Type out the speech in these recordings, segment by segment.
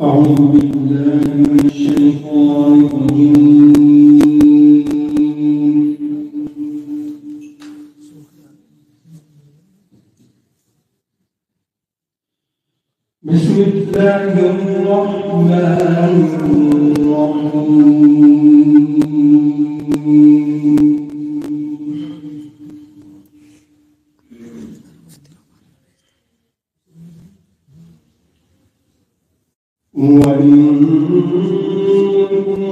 أعوذ بالله من الشيطان الرجيم. بسم الله الرحمن الرحيم. وإن كنتم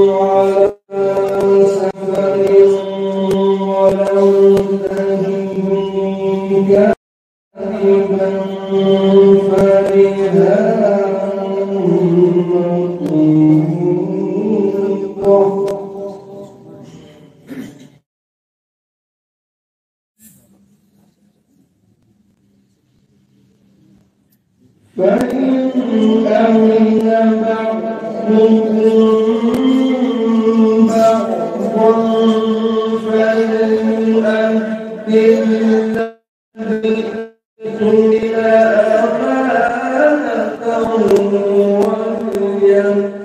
على سفر ولم تجدوا كاتبا فرهان مقبوضة فإن أمن بعضكم بعضا فليؤدي الذي اؤتمن أمانته وليتق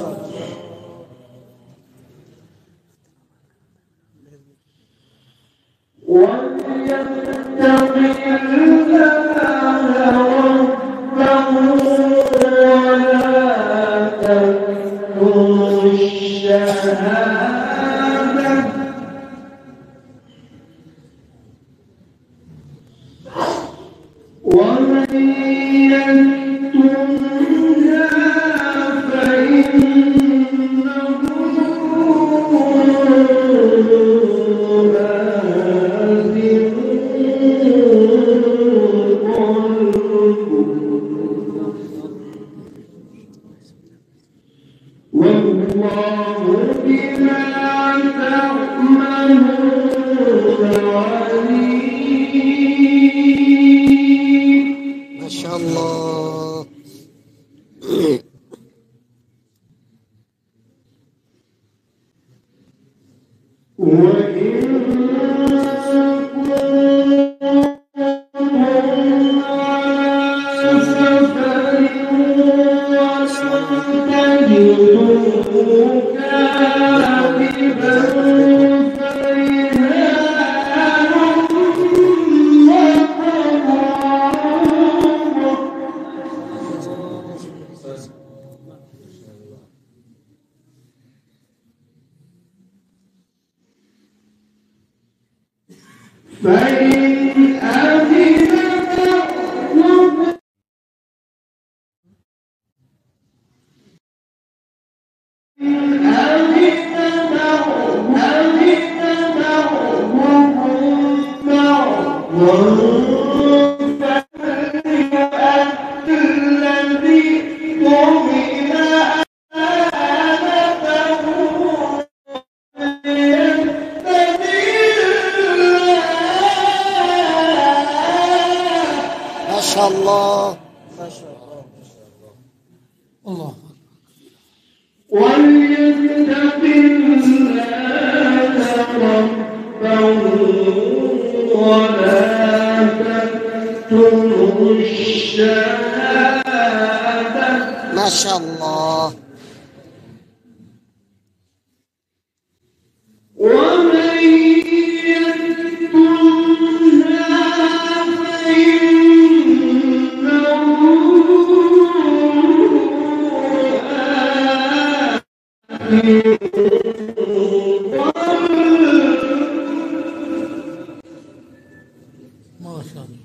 الله. وليتق الله ربه ولا تكتموا الشهادة ومن يكتمها فإنه والله بما تعملون عليم. ما شاء الله. وإن ما شاء الله. الله وليتق الله ربه ولا تكتموا الشهادة. ما شاء الله. ومن يكتمها فإنه ما شاء الله.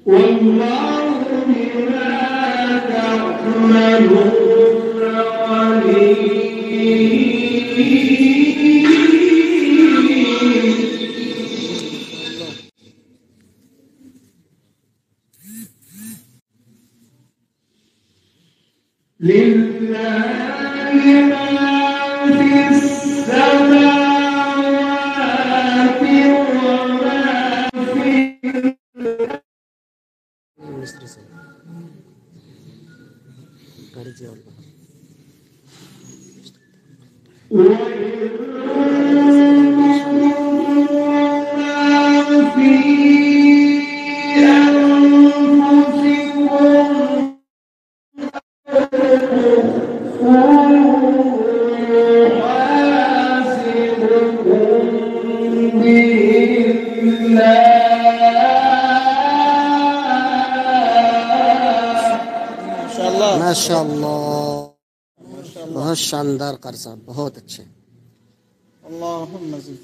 والله بما تعملون عليم. لله ما في السماوات وما في وإن माशाअल्लाह, माशाअल्लाह। बहुत शानदार कारी साहब, बहुत अच्छे। अल्लाहुम्मा ज़िद।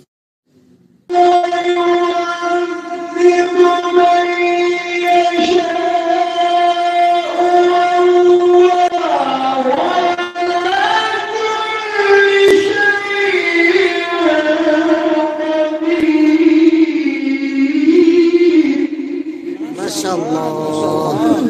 माशाअल्लाह, माशाअल्लाह,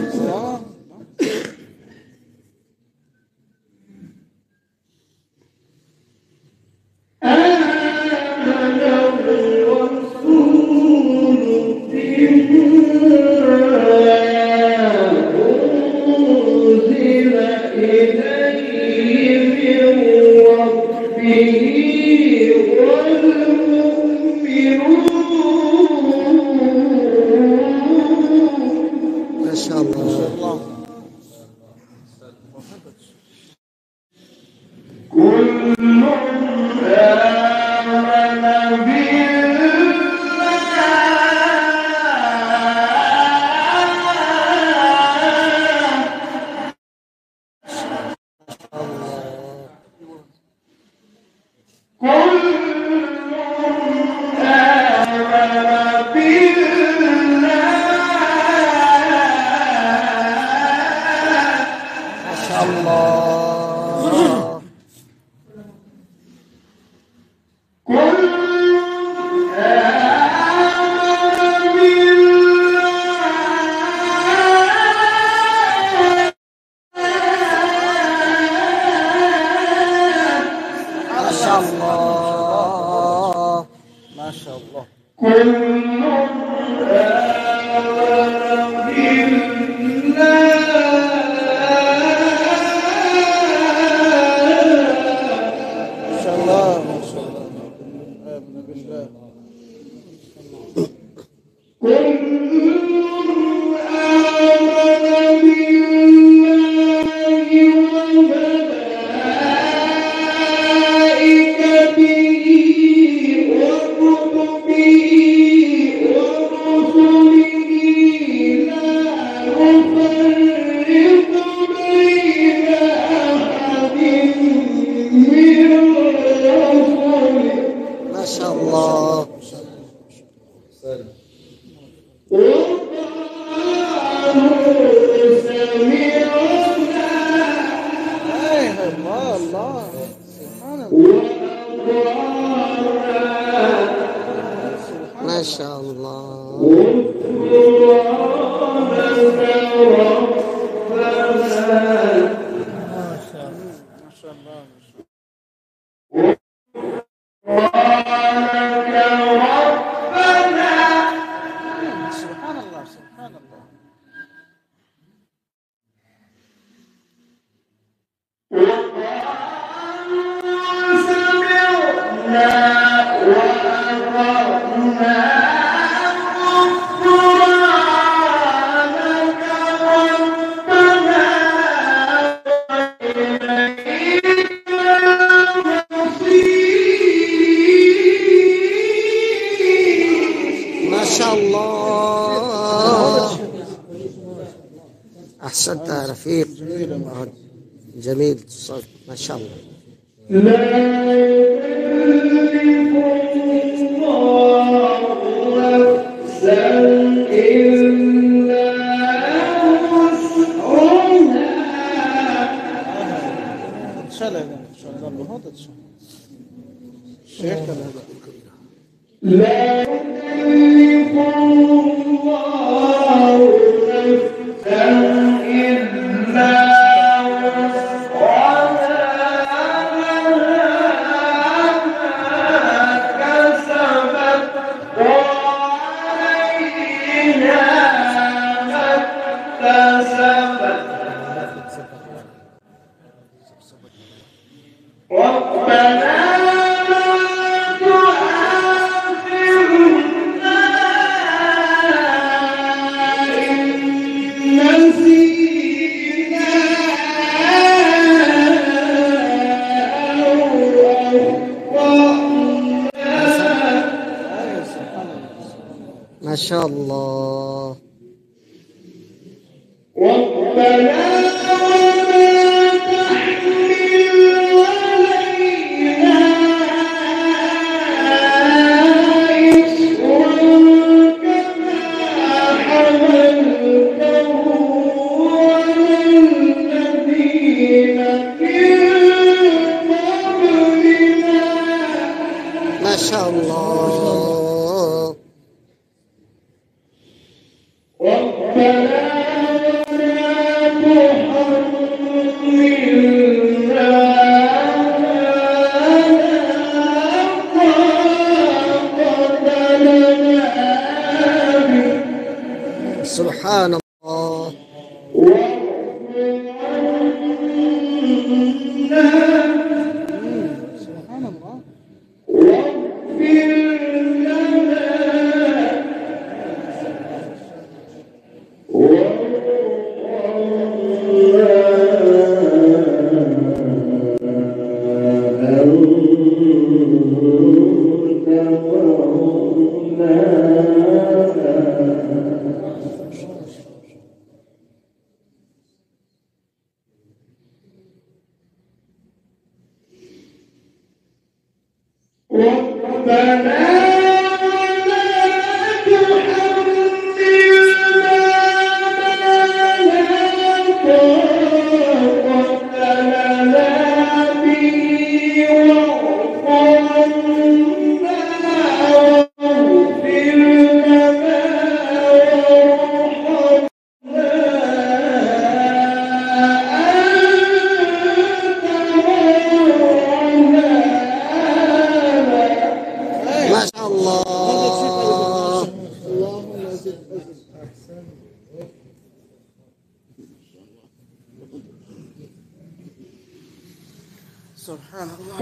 माशाअल्लाह, माशाअल्लाह, माशाअल्लाह, माशाअल्लाह, माशाअल्लाह, आमना बिल्लाह। माशाअल्लाह, अल्लाह अल्लाह, सुभान अल्लाह, माशाअल्लाह, माशाअल्लाह, सुभान अल्लाह, सुभान अल्लाह। माशाअल्लाह, अहसनत या रफीक, बहुत जमील صوت माशाअल्लाह। अच्छा लगा माशाअल्लाह, बहुत अच्छा शेख का लगा। माशाअल्लाह। سبحان الله. سبحان الله. ما شاء الله. اللهم زد أحسن. سبحان الله.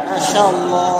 ما شاء الله.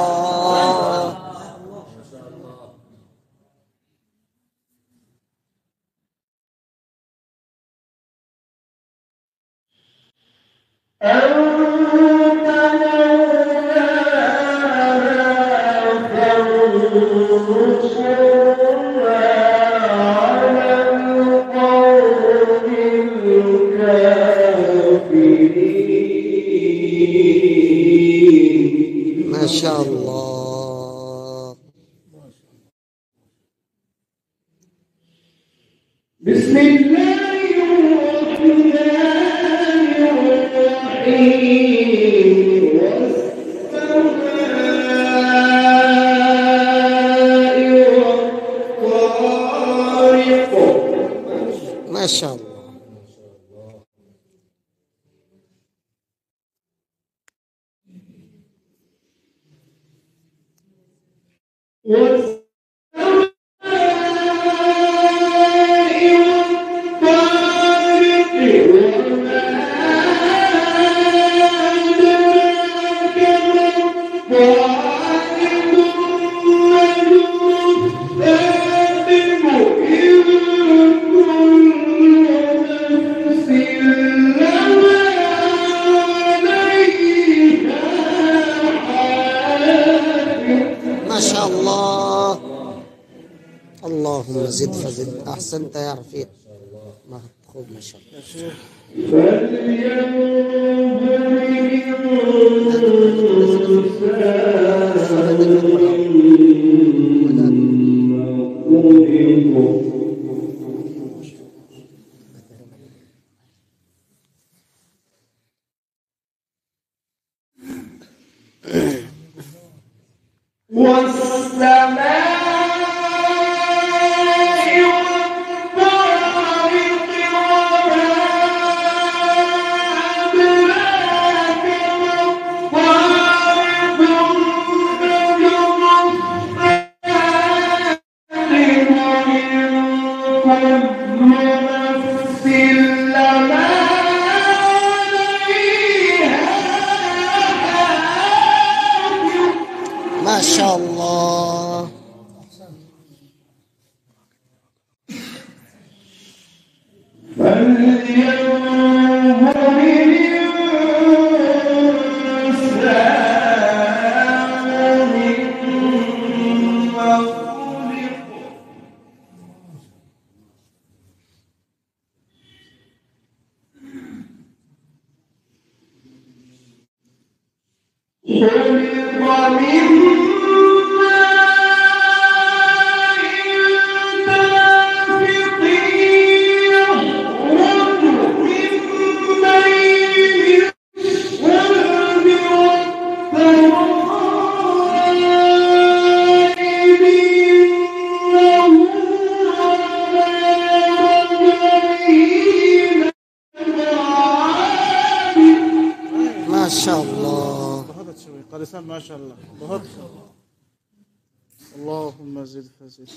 ما شاء الله. بسم الله الرحمن الرحيم والسماء والطارق. ما شاء الله. ما شاء الله. اللهم زد فزد. أحسنت يا رفيق. ما خذ ما شاء الله. ما شاء الله. خلق من قاری صاحب ماشاءاللہ بہت اللهم زد فزد